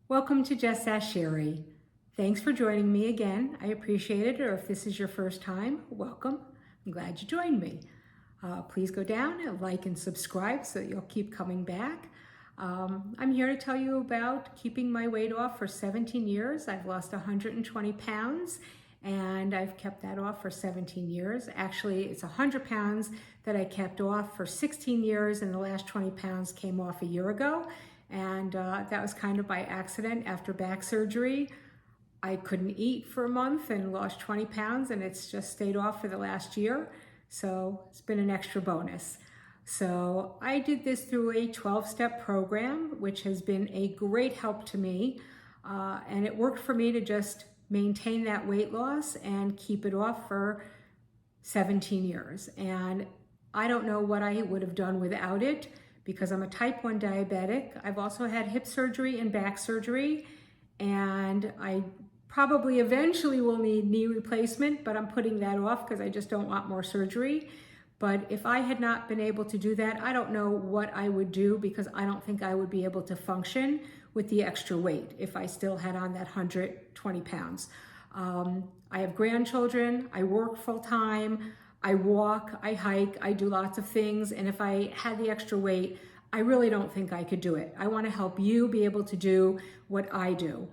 Welcome to Just Ask Sherry. Thanks for joining me again. I appreciate it, or if this is your first time, welcome. I'm glad you joined me. Please go down and like and subscribe so that you'll keep coming back. I'm here to tell you about keeping my weight off for 17 years. I've lost 120 pounds and I've kept that off for 17 years. Actually, it's 100 pounds that I kept off for 16 years, and the last 20 pounds came off a year ago. And that was kind of by accident after back surgery. I couldn't eat for a month and lost 20 pounds, and it's just stayed off for the last year. So it's been an extra bonus. So I did this through a 12-step program, which has been a great help to me. And it worked for me to just maintain that weight loss and keep it off for 17 years. And I don't know what I would have done without it, because I'm a type 1 diabetic. I've also had hip surgery and back surgery, and I probably eventually will need knee replacement, but I'm putting that off because I just don't want more surgery. But if I had not been able to do that, I don't know what I would do, because I don't think I would be able to function with the extra weight if I still had on that 120 pounds. I have grandchildren, I work full time, I walk, I hike, I do lots of things, and if I had the extra weight, I really don't think I could do it. I want to help you be able to do what I do.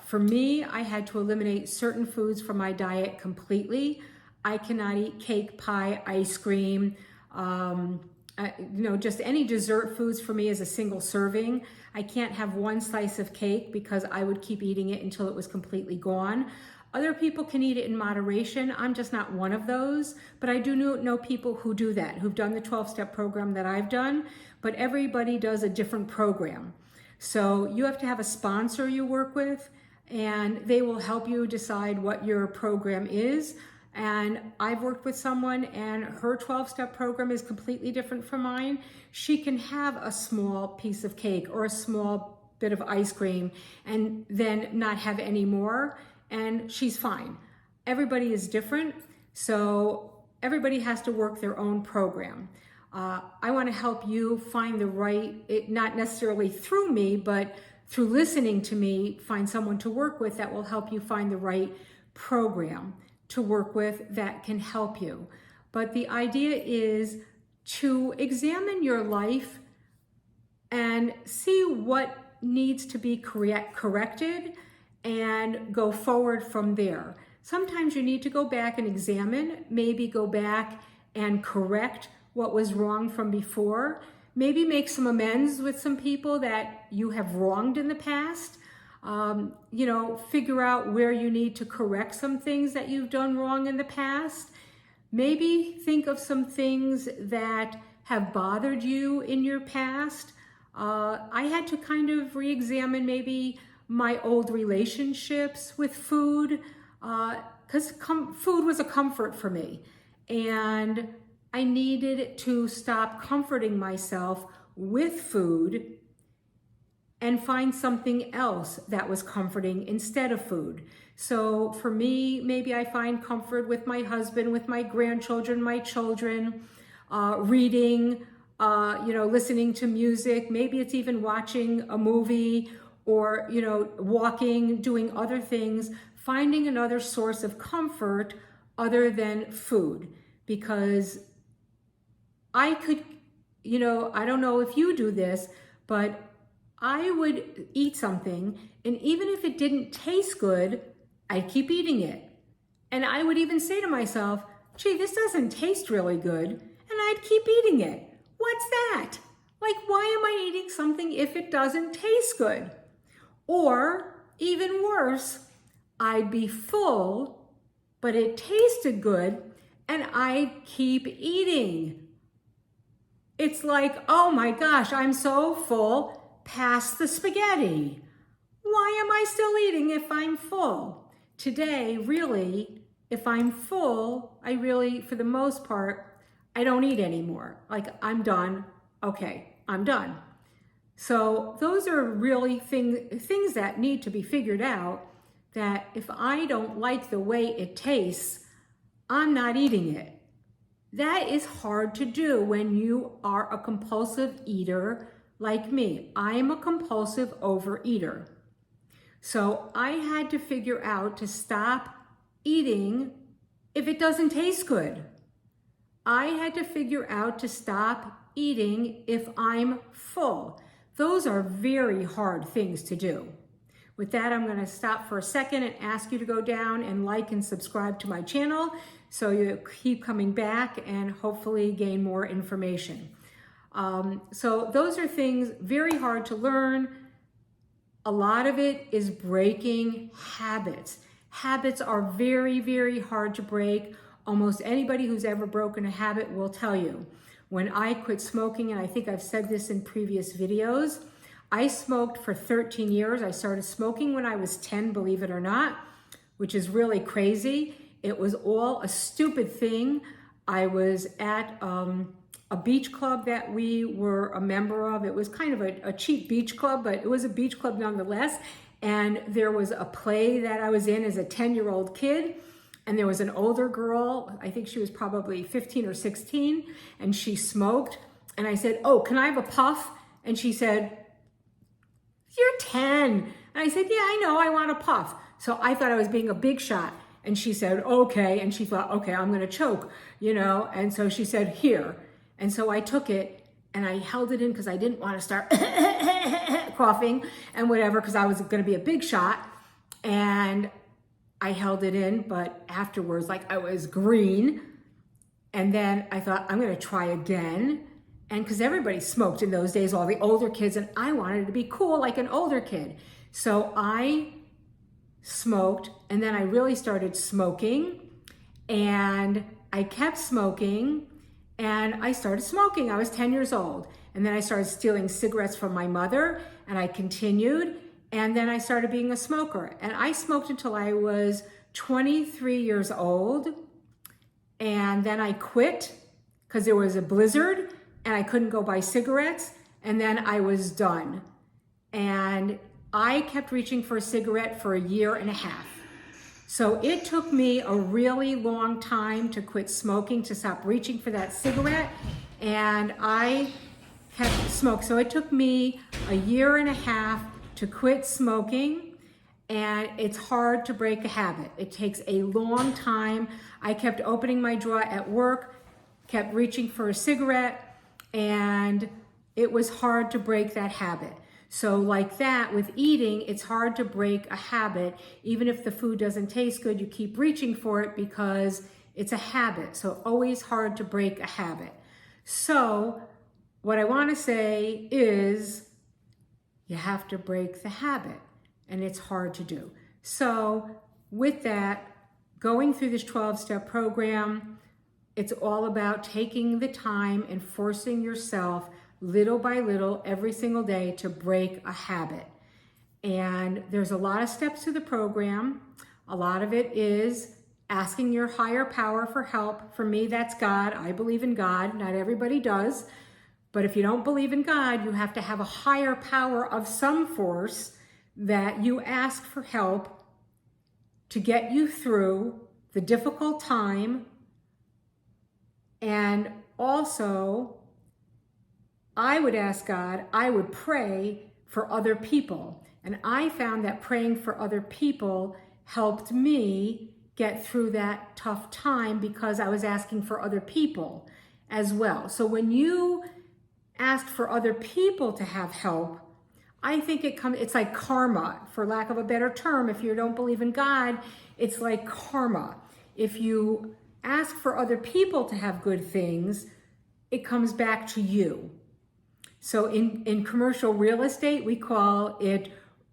For me, I had to eliminate certain foods from my diet completely. I cannot eat cake, pie, ice cream, just any dessert foods for me is a single serving. I can't have one slice of cake because I would keep eating it until it was completely gone. Other people can eat it in moderation. I'm just not one of those, but I do know people who do that, who've done the 12-step program that I've done, but everybody does a different program. So you have to have a sponsor you work with, and they will help you decide what your program is. And I've worked with someone, and her 12-step program is completely different from mine. She can have a small piece of cake or a small bit of ice cream and then not have any more, and she's fine. Everybody is different, so everybody has to work their own program. I want to help you find the right, not necessarily through me, but through listening to me, find someone to work with that will help you find the right program to work with that can help you. But the idea is to examine your life and see what needs to be corrected and go forward from there. Sometimes you need to go back and examine, maybe go back and correct what was wrong from before, maybe make some amends with some people that you have wronged in the past. Figure out where you need to correct some things that you've done wrong in the past. Maybe think of some things that have bothered you in your past. I had to kind of re-examine maybe my old relationships with food, because food was a comfort for me. And I needed to stop comforting myself with food and find something else that was comforting instead of food. So for me, maybe I find comfort with my husband, with my grandchildren, my children, reading, listening to music. Maybe it's even watching a movie or, walking, doing other things, finding another source of comfort other than food. Because I could, I don't know if you do this, but I would eat something, and even if it didn't taste good, I'd keep eating it. And I would even say to myself, gee, this doesn't taste really good, and I'd keep eating it. What's that? Like, why am I eating something if it doesn't taste good? Or even worse, I'd be full, but it tasted good, and I'd keep eating. It's like, oh my gosh, I'm so full. Pass the spaghetti. Why am I still eating if I'm full? Today, really, if I'm full, I really, for the most part, I don't eat anymore. Like, I'm done. Okay, I'm done. So those are really things that need to be figured out, that if I don't like the way it tastes, I'm not eating it. That is hard to do when you are a compulsive eater like me. I am a compulsive overeater. So I had to figure out to stop eating if it doesn't taste good. I had to figure out to stop eating if I'm full. Those are very hard things to do. With that, I'm going to stop for a second and ask you to go down and like and subscribe to my channel so you keep coming back and hopefully gain more information. So those are things very hard to learn. A lot of it is breaking habits. Habits are very, very hard to break. Almost anybody who's ever broken a habit will tell you. When I quit smoking, and I think I've said this in previous videos, I smoked for 13 years. I started smoking when I was 10, believe it or not, which is really crazy. It was all a stupid thing. I was at a beach club that we were a member of. It was kind of a cheap beach club, but it was a beach club nonetheless. And there was a play that I was in as a 10-year-old kid. And there was an older girl, I think she was probably 15 or 16, and she smoked. And I said, "Oh, can I have a puff?" And she said, "You're 10. And I said, "Yeah, I know, I want a puff." So I thought I was being a big shot. And she said, "Okay." And she thought, "Okay, I'm gonna choke, you know?" And so she said, "Here." And so I took it and I held it in because I didn't want to start coughing and whatever, because I was gonna be a big shot. And I held it in, but afterwards, like, I was green. And then I thought, I'm gonna try again. And because everybody smoked in those days, all the older kids, and I wanted to be cool like an older kid. So I smoked, and then I really started smoking, and I kept smoking, and I started smoking. I was 10 years old. And then I started stealing cigarettes from my mother, and I continued. And then I started being a smoker. And I smoked until I was 23 years old. And then I quit because there was a blizzard and I couldn't go buy cigarettes. And then I was done. And I kept reaching for a cigarette for a year and a half. So it took me a really long time to quit smoking, to stop reaching for that cigarette. And I kept smoking. So it took me a year and a half to quit smoking, and it's hard to break a habit. It takes a long time. I kept opening my drawer at work, kept reaching for a cigarette, and it was hard to break that habit. So like that, with eating, it's hard to break a habit. Even if the food doesn't taste good, you keep reaching for it because it's a habit. So always hard to break a habit. So what I want to say is, you have to break the habit, and it's hard to do. So with that, going through this 12-step program, it's all about taking the time and forcing yourself little by little every single day to break a habit. And there's a lot of steps to the program. A lot of it is asking your higher power for help. For me, that's God. I believe in God. Not everybody does. But if you don't believe in God, you have to have a higher power of some force that you ask for help to get you through the difficult time. And also, I would ask God, I would pray for other people. And I found that praying for other people helped me get through that tough time because I was asking for other people as well. So when you ask for other people to have help, I think it's like karma, for lack of a better term. If you don't believe in God, it's like karma. If you ask for other people to have good things, it comes back to you. So in commercial real estate, we call it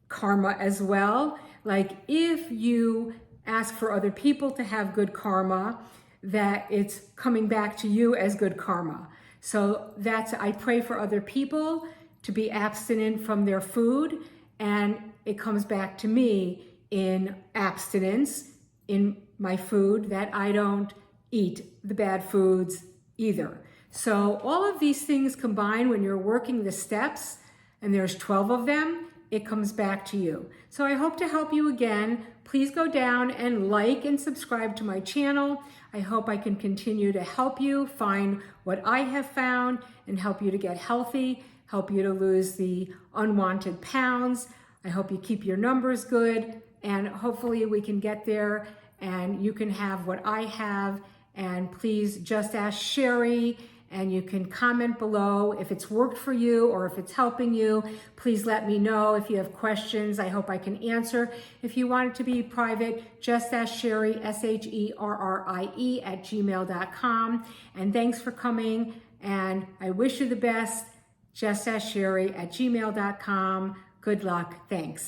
karma as well. Like, if you ask for other people to have good karma, that it's coming back to you as good karma. So I pray for other people to be abstinent from their food, and it comes back to me in abstinence in my food, that I don't eat the bad foods either. So all of these things combined, when you're working the steps, and there's 12 of them, it comes back to you. So I hope to help you again. Please go down and like and subscribe to my channel. I hope I can continue to help you find what I have found and help you to get healthy, help you to lose the unwanted pounds. I hope you keep your numbers good, and hopefully we can get there and you can have what I have. And please just ask Sherry, and you can comment below if it's worked for you or if it's helping you. Please let me know if you have questions. I hope I can answer. If you want it to be private, just ask Sherry, SHERRIE @gmail.com. And thanks for coming, and I wish you the best. Just ask Sherry @gmail.com. Good luck. Thanks.